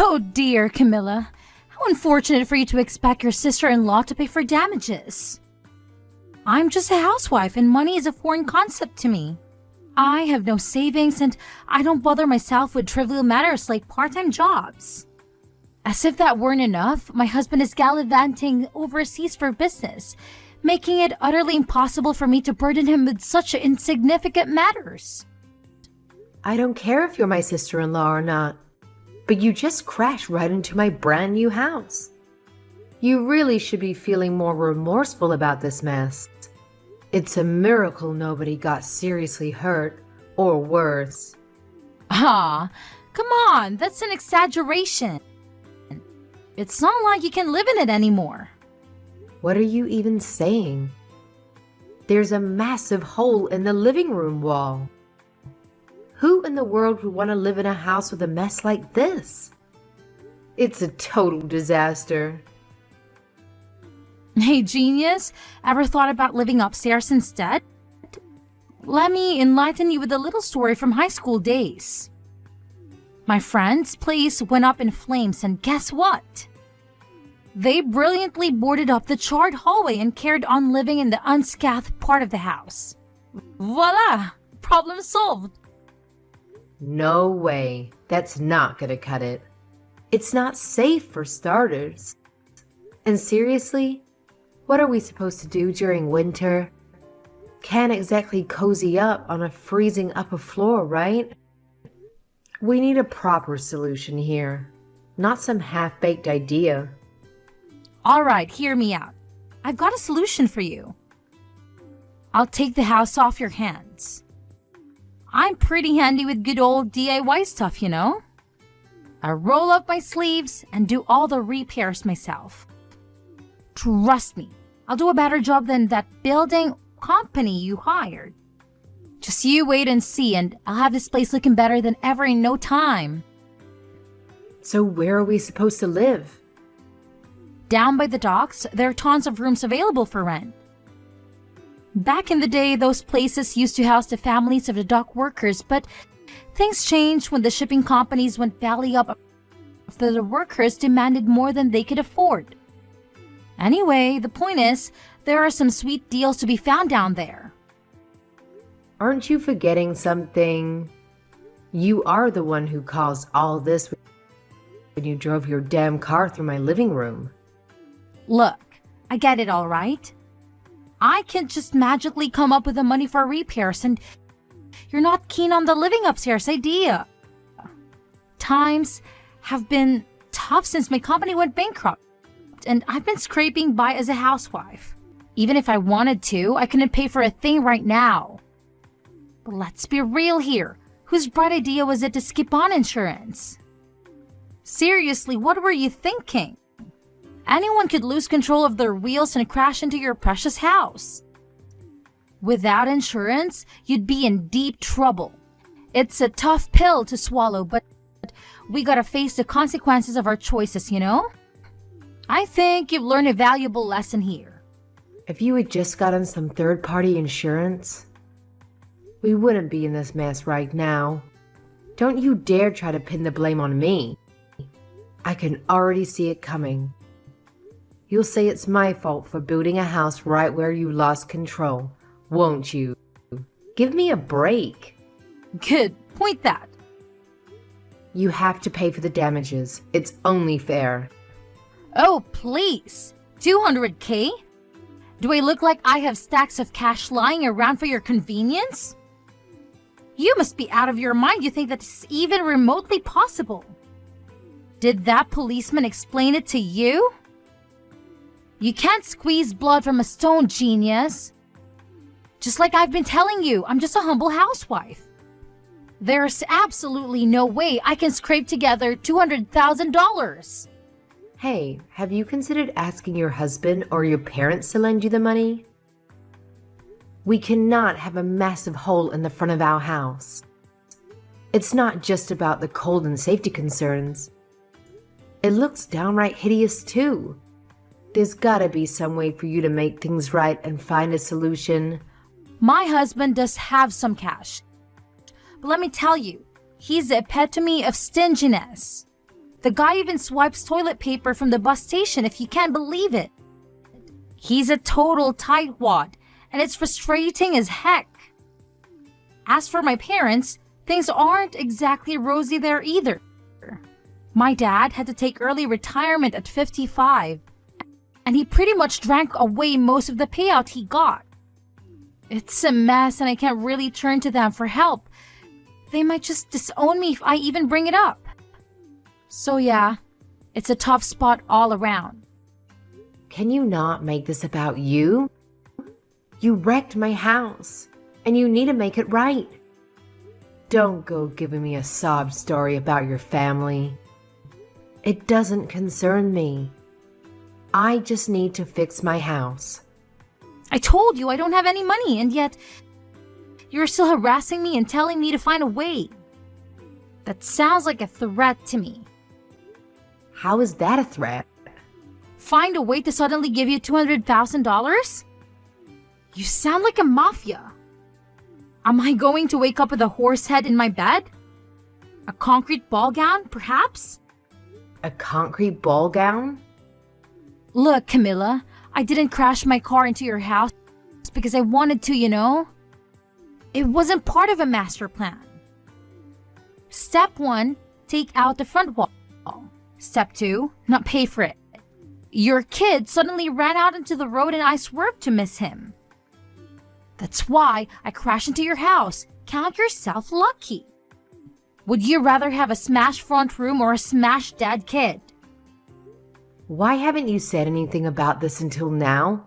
Oh dear, Camilla. How unfortunate for you to expect your sister-in-law to pay for damages. I'm just a housewife and money is a foreign concept to me. I have no savings and I don't bother myself with trivial matters like part-time jobs. As if that weren't enough, my husband is gallivanting overseas for business, making it utterly impossible for me to burden him with such insignificant matters. I don't care if you're my sister-in-law or not, but you just crashed right into my brand new house. You really should be feeling more remorseful about this mess. It's a miracle nobody got seriously hurt, or worse. Ah, come on, that's an exaggeration. It's not like you can live in it anymore. What are you even saying? There's a massive hole in the living room wall. Who in the world would want to live in a house with a mess like this? It's a total disaster. Hey, genius, ever thought about living upstairs instead? Let me enlighten you with a little story from high school days. My friend's place went up in flames, and guess what? They brilliantly boarded up the charred hallway and carried on living in the unscathed part of the house. Voila! Problem solved. No way. That's not gonna cut it. It's not safe for starters. And seriously, what are we supposed to do during winter? Can't exactly cozy up on a freezing upper floor, right? We need a proper solution here, not some half-baked idea. All right, hear me out. I've got a solution for you. I'll take the house off your hands. I'm pretty handy with good old DIY stuff, you know? I roll up my sleeves and do all the repairs myself. Trust me, I'll do a better job than that building company you hired. Just you wait and see, and I'll have this place looking better than ever in no time. So where are we supposed to live? Down by the docks, there are tons of rooms available for rent. Back in the day, those places used to house the families of the dock workers, but things changed when the shipping companies went belly up after the workers demanded more than they could afford. Anyway, the point is, there are some sweet deals to be found down there. Aren't you forgetting something? You are the one who caused all this when you drove your damn car through my living room. Look, I get it all right. I can't just magically come up with the money for repairs, and you're not keen on the living upstairs idea. Times have been tough since my company went bankrupt, and I've been scraping by as a housewife. Even if I wanted to, I couldn't pay for a thing right now. But let's be real here. Whose bright idea was it to skip on insurance? Seriously, what were you thinking? Anyone could lose control of their wheels and crash into your precious house. Without insurance, you'd be in deep trouble. It's a tough pill to swallow, but we gotta face the consequences of our choices, you know? I think you've learned a valuable lesson here. If you had just gotten some third-party insurance, we wouldn't be in this mess right now. Don't you dare try to pin the blame on me. I can already see it coming. You'll say it's my fault for building a house right where you lost control, won't you? Give me a break. Good, point that. You have to pay for the damages. It's only fair. Oh, please. $200K? Do I look like I have stacks of cash lying around for your convenience? You must be out of your mind. You think that's even remotely possible. Did that policeman explain it to you? You can't squeeze blood from a stone, genius. Just like I've been telling you, I'm just a humble housewife. There's absolutely no way I can scrape together $200,000. Hey, have you considered asking your husband or your parents to lend you the money? We cannot have a massive hole in the front of our house. It's not just about the cold and safety concerns. It looks downright hideous too. There's gotta be some way for you to make things right and find a solution. My husband does have some cash. But let me tell you, he's the epitome of stinginess. The guy even swipes toilet paper from the bus station, if you can't believe it. He's a total tightwad, and it's frustrating as heck. As for my parents, things aren't exactly rosy there either. My dad had to take early retirement at 55, and he pretty much drank away most of the payout he got. It's a mess, and I can't really turn to them for help. They might just disown me if I even bring it up. So yeah, it's a tough spot all around. Can you not make this about you? You wrecked my house, and you need to make it right. Don't go giving me a sob story about your family. It doesn't concern me. I just need to fix my house. I told you I don't have any money, and yet you're still harassing me and telling me to find a way. That sounds like a threat to me. How is that a threat? Find a way to suddenly give you $200,000? You sound like a mafia. Am I going to wake up with a horse head in my bed? A concrete ball gown, perhaps? A concrete ball gown? Look, Camilla, I didn't crash my car into your house because I wanted to, you know? It wasn't part of a master plan. Step 1, take out the front wall. Step 2, not pay for it. Your kid suddenly ran out into the road and I swerved to miss him. That's why I crashed into your house. Count yourself lucky. Would you rather have a smashed front room or a smashed dead kid? Why haven't you said anything about this until now?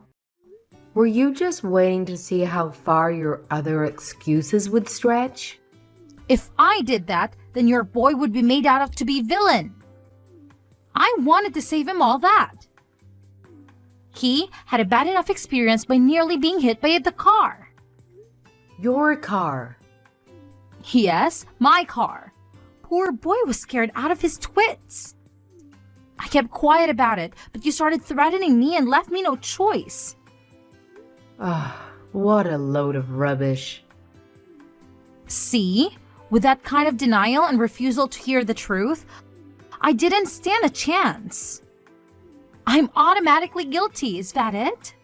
Were you just waiting to see how far your other excuses would stretch? If I did that, then your boy would be made out of to be villain. I wanted to save him all that. He had a bad enough experience by nearly being hit by the car. Your car. Yes, my car. Poor boy was scared out of his twits. I kept quiet about it, but you started threatening me and left me no choice. Ah, what a load of rubbish. See? With that kind of denial and refusal to hear the truth, I didn't stand a chance. I'm automatically guilty, is that it?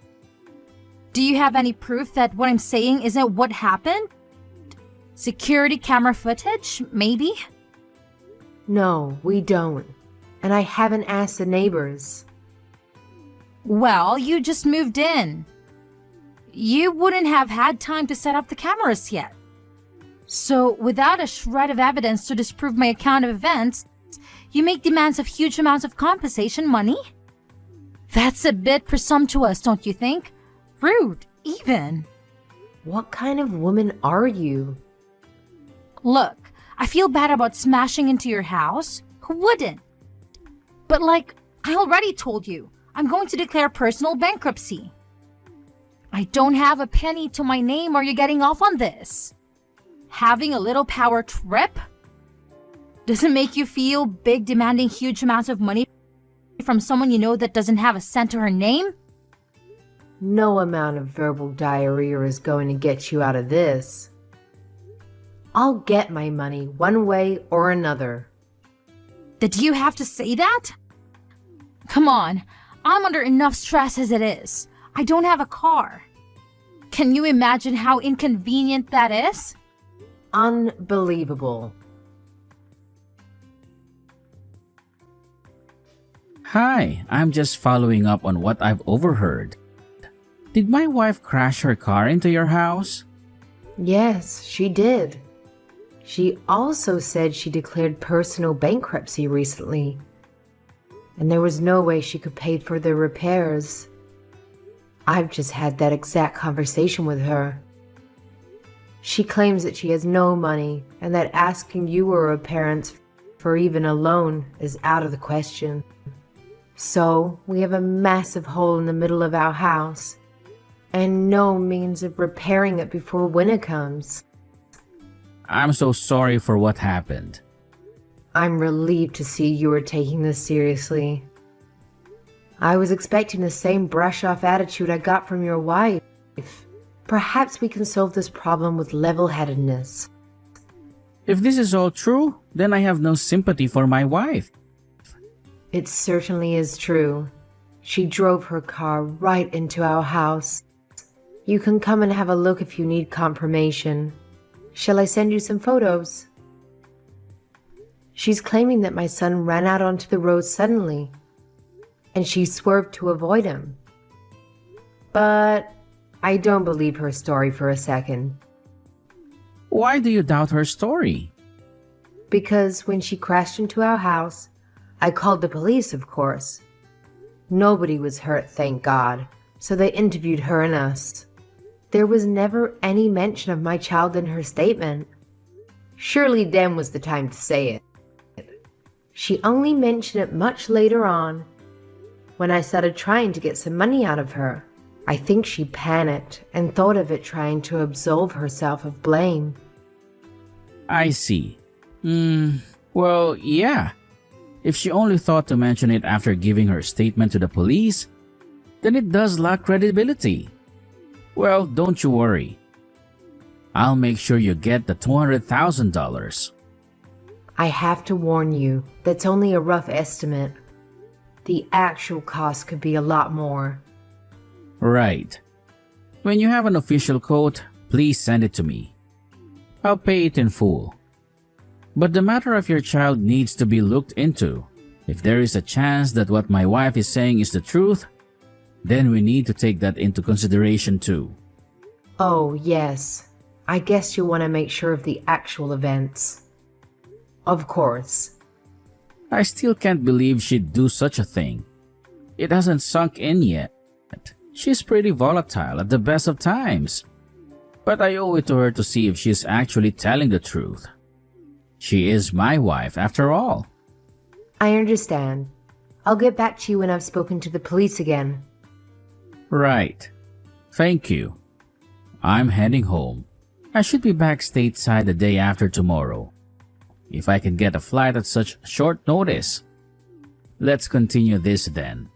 Do you have any proof that what I'm saying isn't what happened? Security camera footage, maybe? No, we don't. And I haven't asked the neighbors. Well, you just moved in. You wouldn't have had time to set up the cameras yet. So, without a shred of evidence to disprove my account of events, you make demands of huge amounts of compensation money? That's a bit presumptuous, don't you think? Rude, even. What kind of woman are you? Look, I feel bad about smashing into your house. Who wouldn't? But like, I already told you, I'm going to declare personal bankruptcy. I don't have a penny to my name or you're getting off on this. Having a little power trip? Does it make you feel big demanding huge amounts of money from someone you know that doesn't have a cent to her name? No amount of verbal diarrhea is going to get you out of this. I'll get my money one way or another. Did you have to say that? Come on, I'm under enough stress as it is. I don't have a car. Can you imagine how inconvenient that is? Unbelievable. Hi, I'm just following up on what I've overheard. Did my wife crash her car into your house? Yes, she did. She also said she declared personal bankruptcy recently, and there was no way she could pay for the repairs. I've just had that exact conversation with her. She claims that she has no money and that asking you or her parents for even a loan is out of the question. So we have a massive hole in the middle of our house and no means of repairing it before winter comes. I'm so sorry for what happened. I'm relieved to see you are taking this seriously. I was expecting the same brush-off attitude I got from your wife. Perhaps we can solve this problem with level-headedness. If this is all true, then I have no sympathy for my wife. It certainly is true. She drove her car right into our house. You can come and have a look if you need confirmation. Shall I send you some photos? She's claiming that my son ran out onto the road suddenly, and she swerved to avoid him. But I don't believe her story for a second. Why do you doubt her story? Because when she crashed into our house, I called the police, of course. Nobody was hurt, thank God, so they interviewed her and us. There was never any mention of my child in her statement. Surely then was the time to say it. She only mentioned it much later on, when I started trying to get some money out of her. I think she panicked and thought of it trying to absolve herself of blame. I see. Well, yeah. If she only thought to mention it after giving her statement to the police, then it does lack credibility. Well, don't you worry. I'll make sure you get the $200,000. I have to warn you, that's only a rough estimate. The actual cost could be a lot more. Right. When you have an official quote, please send it to me. I'll pay it in full. But the matter of your child needs to be looked into. If there is a chance that what my wife is saying is the truth, then we need to take that into consideration too. Oh, yes. I guess you'll want to make sure of the actual events. Of course. I still can't believe she'd do such a thing. It hasn't sunk in yet. She's pretty volatile at the best of times. But I owe it to her to see if she's actually telling the truth. She is my wife after all. I understand. I'll get back to you when I've spoken to the police again. Right. Thank you. I'm heading home. I should be back stateside the day after tomorrow. If I can get a flight at such short notice. Let's continue this then.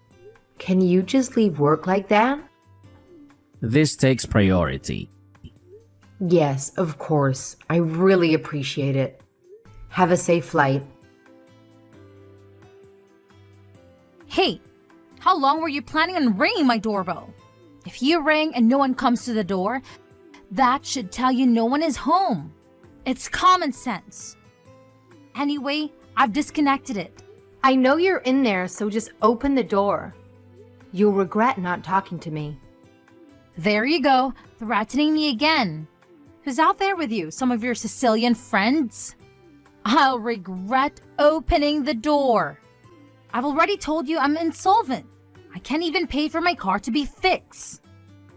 Can you just leave work like that? This takes priority. Yes, of course. I really appreciate it. Have a safe flight. Hey, how long were you planning on ringing my doorbell? If you ring and no one comes to the door, that should tell you no one is home. It's common sense. Anyway, I've disconnected it. I know you're in there, so just open the door. You'll regret not talking to me. There you go, threatening me again. Who's out there with you? Some of your Sicilian friends? I'll regret opening the door. I've already told you I'm insolvent. I can't even pay for my car to be fixed.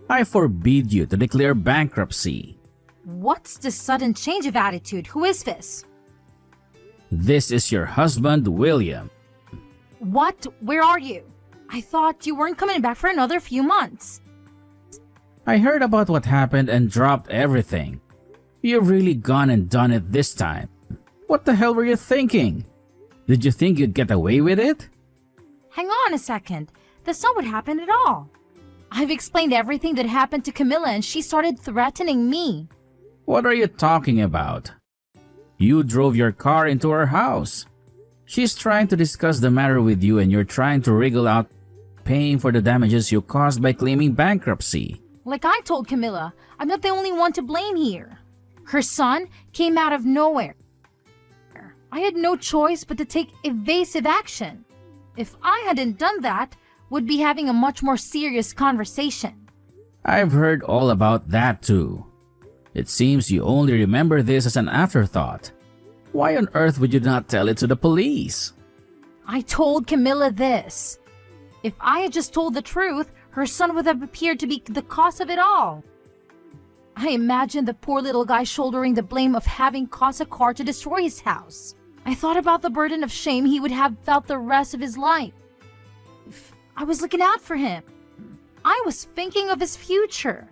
I forbid you to declare bankruptcy. What's this sudden change of attitude? Who is this? This is your husband, William. What? Where are you? I thought you weren't coming back for another few months. I heard about what happened and dropped everything. You've really gone and done it this time. What the hell were you thinking? Did you think you'd get away with it? Hang on a second. That's not what happened at all. I've explained everything that happened to Camilla and she started threatening me. What are you talking about? You drove your car into her house. She's trying to discuss the matter with you and you're trying to wriggle out paying for the damages you caused by claiming bankruptcy. Like I told Camilla, I'm not the only one to blame here. Her son came out of nowhere. I had no choice but to take evasive action. If I hadn't done that, we'd be having a much more serious conversation. I've heard all about that too. It seems you only remember this as an afterthought. Why on earth would you not tell it to the police? I told Camilla this. If I had just told the truth, her son would have appeared to be the cause of it all. I imagine the poor little guy shouldering the blame of having caused a car to destroy his house. I thought about the burden of shame he would have felt the rest of his life. I was looking out for him. I was thinking of his future.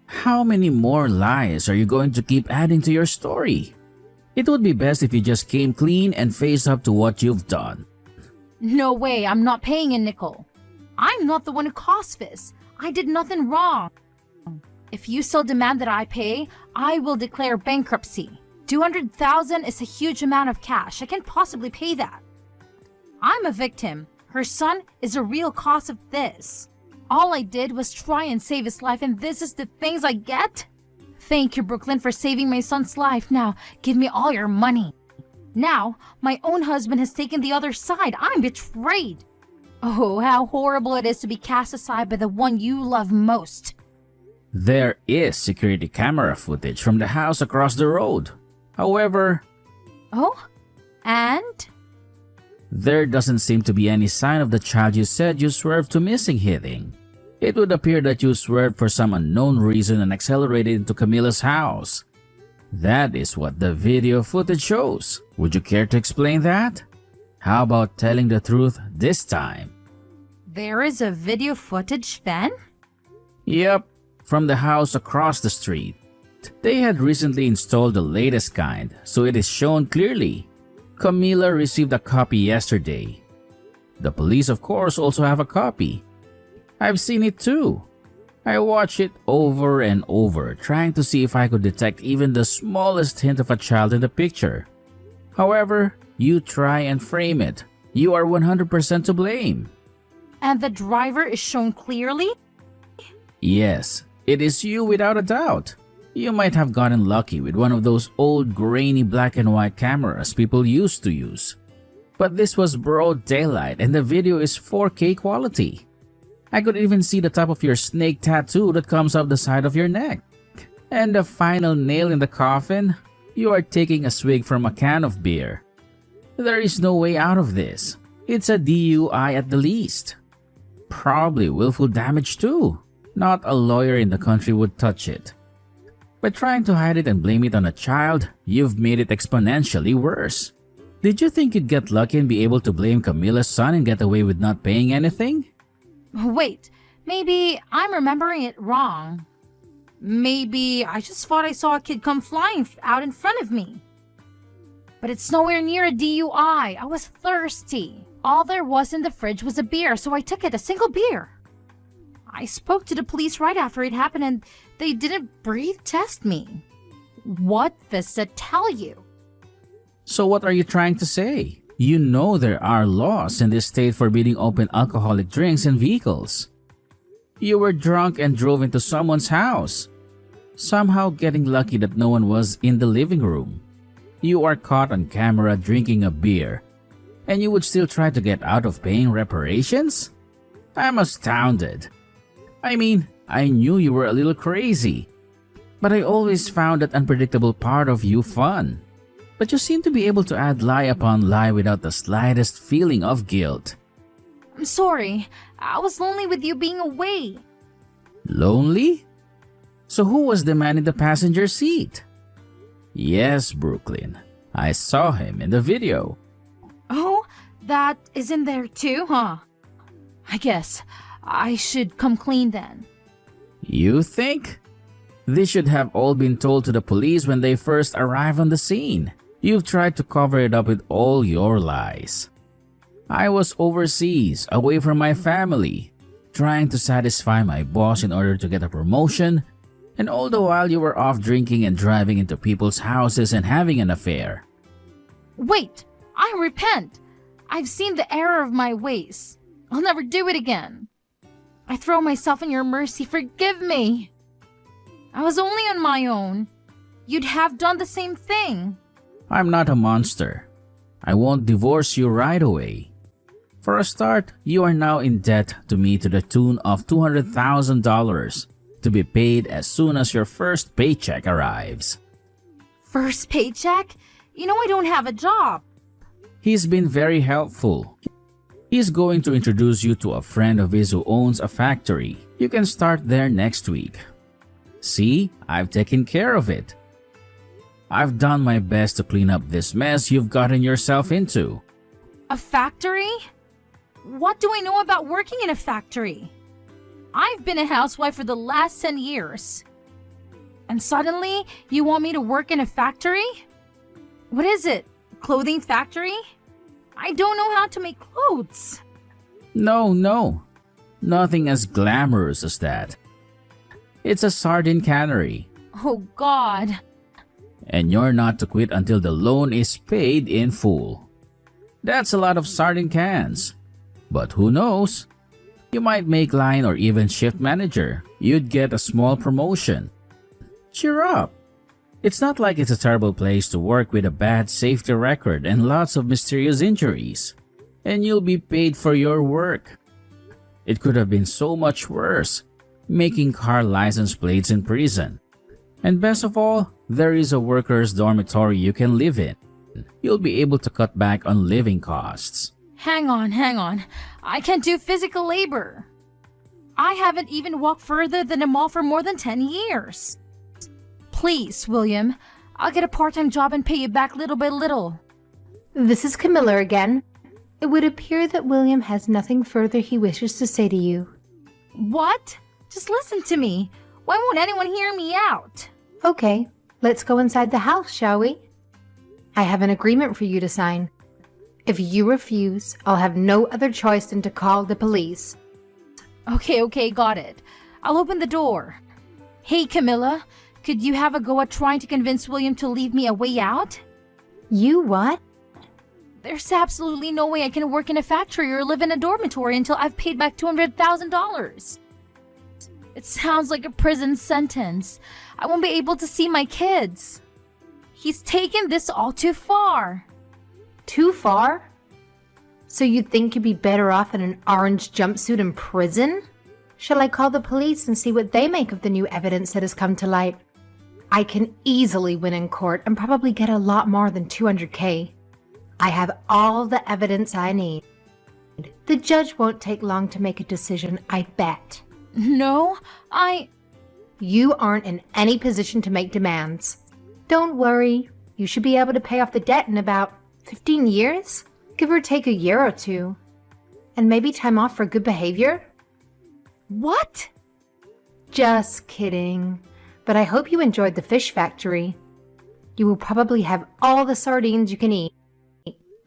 How many more lies are you going to keep adding to your story? It would be best if you just came clean and face up to what you've done. No way, I'm not paying a nickel. I'm not the one who caused this. I did nothing wrong. If you still demand that I pay, I will declare bankruptcy. $200,000 is a huge amount of cash. I can't possibly pay that. I'm a victim. Her son is a real cause of this. All I did was try and save his life, and this is the things I get? Thank you, Brooklyn, for saving my son's life. Now, give me all your money. Now, my own husband has taken the other side. I'm betrayed. Oh, how horrible it is to be cast aside by the one you love most. There is security camera footage from the house across the road. However, Oh? And? there doesn't seem to be any sign of the child you said you swerved to missing hitting. It would appear that you swerved for some unknown reason and accelerated into Camila's house. That is what the video footage shows. Would you care to explain that? How about telling the truth this time? There is a video footage then? Yep, from the house across the street. They had recently installed the latest kind, so it is shown clearly. Camila received a copy yesterday. The police, of course, also have a copy. I've seen it too. I watched it over and over, trying to see if I could detect even the smallest hint of a child in the picture. However, you try and frame it. You are 100% to blame. And the driver is shown clearly? Yes, it is you without a doubt. You might have gotten lucky with one of those old grainy black and white cameras people used to use. But this was broad daylight and the video is 4K quality. I could even see the top of your snake tattoo that comes up the side of your neck. And the final nail in the coffin, you are taking a swig from a can of beer. There is no way out of this. It's a DUI at the least. Probably willful damage too. Not a lawyer in the country would touch it. By trying to hide it and blame it on a child, you've made it exponentially worse. Did you think you'd get lucky and be able to blame Camila's son and get away with not paying anything? Wait, maybe I'm remembering it wrong. Maybe I just thought I saw a kid come flying out in front of me. But it's nowhere near a DUI. I was thirsty. All there was in the fridge was a beer, so I took it, a single beer. I spoke to the police right after it happened and they didn't breathe test me. What does that tell you? So what are you trying to say? You know there are laws in this state forbidding open alcoholic drinks in vehicles. You were drunk and drove into someone's house, somehow getting lucky that no one was in the living room. You are caught on camera drinking a beer, and you would still try to get out of paying reparations? I'm astounded. I mean, I knew you were a little crazy, but I always found that unpredictable part of you fun. But you seem to be able to add lie upon lie without the slightest feeling of guilt. I'm sorry. I was lonely with you being away. Lonely? So who was the man in the passenger seat? Yes, Brooklyn. I saw him in the video. Oh, that is in there too, huh? I guess I should come clean then. You think? This should have all been told to the police when they first arrived on the scene. You've tried to cover it up with all your lies. I was overseas, away from my family, trying to satisfy my boss in order to get a promotion, and all the while you were off drinking and driving into people's houses and having an affair. Wait, I repent. I've seen the error of my ways. I'll never do it again. I throw myself in your mercy. Forgive me. I was only on my own. You'd have done the same thing. I'm not a monster. I won't divorce you right away. For a start, you are now in debt to me to the tune of $200,000 to be paid as soon as your first paycheck arrives. First paycheck? You know I don't have a job. He's been very helpful. He's going to introduce you to a friend of his who owns a factory. You can start there next week. See, I've taken care of it. I've done my best to clean up this mess you've gotten yourself into. A factory? What do I know about working in a factory? I've been a housewife for the last 10 years. And suddenly, you want me to work in a factory? What is it? Clothing factory? I don't know how to make clothes. No. Nothing as glamorous as that. It's a sardine cannery. Oh God. And you're not to quit until the loan is paid in full. That's a lot of sardine cans. But who knows? You might make line or even shift manager. You'd get a small promotion. Cheer up. It's not like it's a terrible place to work with a bad safety record and lots of mysterious injuries. And you'll be paid for your work. It could have been so much worse, making car license plates in prison. And best of all, there is a workers' dormitory you can live in. You'll be able to cut back on living costs. Hang on. I can't do physical labor. I haven't even walked further than a mall for more than 10 years. Please, William, I'll get a part-time job and pay you back little by little. This is Camilla again. It would appear that William has nothing further he wishes to say to you. What? Just listen to me. Why won't anyone hear me out? Okay, let's go inside the house, shall we? I have an agreement for you to sign. If you refuse, I'll have no other choice than to call the police. Okay, got it. I'll open the door. Hey, Camilla, could you have a go at trying to convince William to leave me a way out? You what? There's absolutely no way I can work in a factory or live in a dormitory until I've paid back $200,000. It sounds like a prison sentence. I won't be able to see my kids. He's taken this all too far. Too far? So you think you'd be better off in an orange jumpsuit in prison? Shall I call the police and see what they make of the new evidence that has come to light? I can easily win in court and probably get a lot more than $200K. I have all the evidence I need. The judge won't take long to make a decision, I bet. No, You aren't in any position to make demands. Don't worry, you should be able to pay off the debt in about 15 years? Give or take a year or two. And maybe time off for good behavior? What? Just kidding. But I hope you enjoyed the fish factory. You will probably have all the sardines you can eat.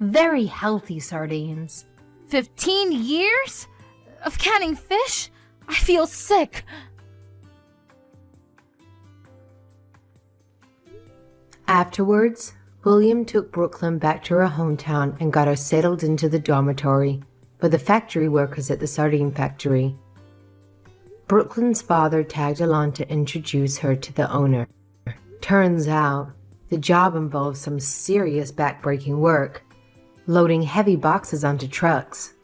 Very healthy sardines. 15 years? Of canning fish? I feel sick. Afterwards, William took Brooklyn back to her hometown and got her settled into the dormitory with the factory workers at the sardine factory. Brooklyn's father tagged along to introduce her to the owner. Turns out, the job involves some serious backbreaking work, loading heavy boxes onto trucks.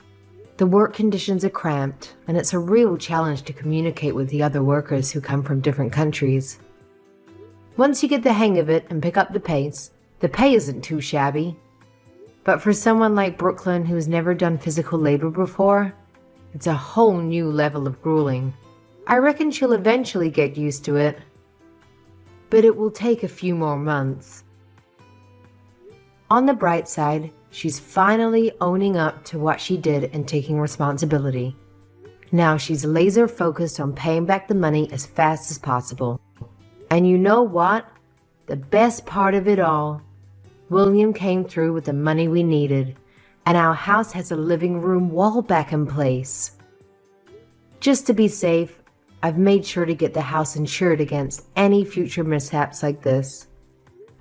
The work conditions are cramped, and it's a real challenge to communicate with the other workers who come from different countries. Once you get the hang of it and pick up the pace, the pay isn't too shabby. But for someone like Brooklyn who's never done physical labor before, it's a whole new level of grueling. I reckon she'll eventually get used to it, but it will take a few more months. On the bright side, she's finally owning up to what she did and taking responsibility. Now she's laser focused on paying back the money as fast as possible. And you know what? The best part of it all, William came through with the money we needed, and our house has a living room wall back in place. Just to be safe, I've made sure to get the house insured against any future mishaps like this.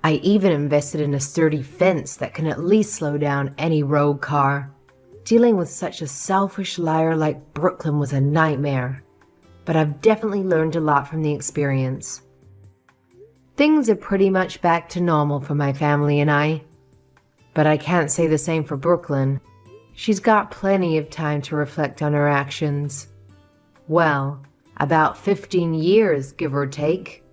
I even invested in a sturdy fence that can at least slow down any rogue car. Dealing with such a selfish liar like Brooklyn was a nightmare, but I've definitely learned a lot from the experience. Things are pretty much back to normal for my family and I, but I can't say the same for Brooklyn. She's got plenty of time to reflect on her actions. Well, about 15 years, give or take.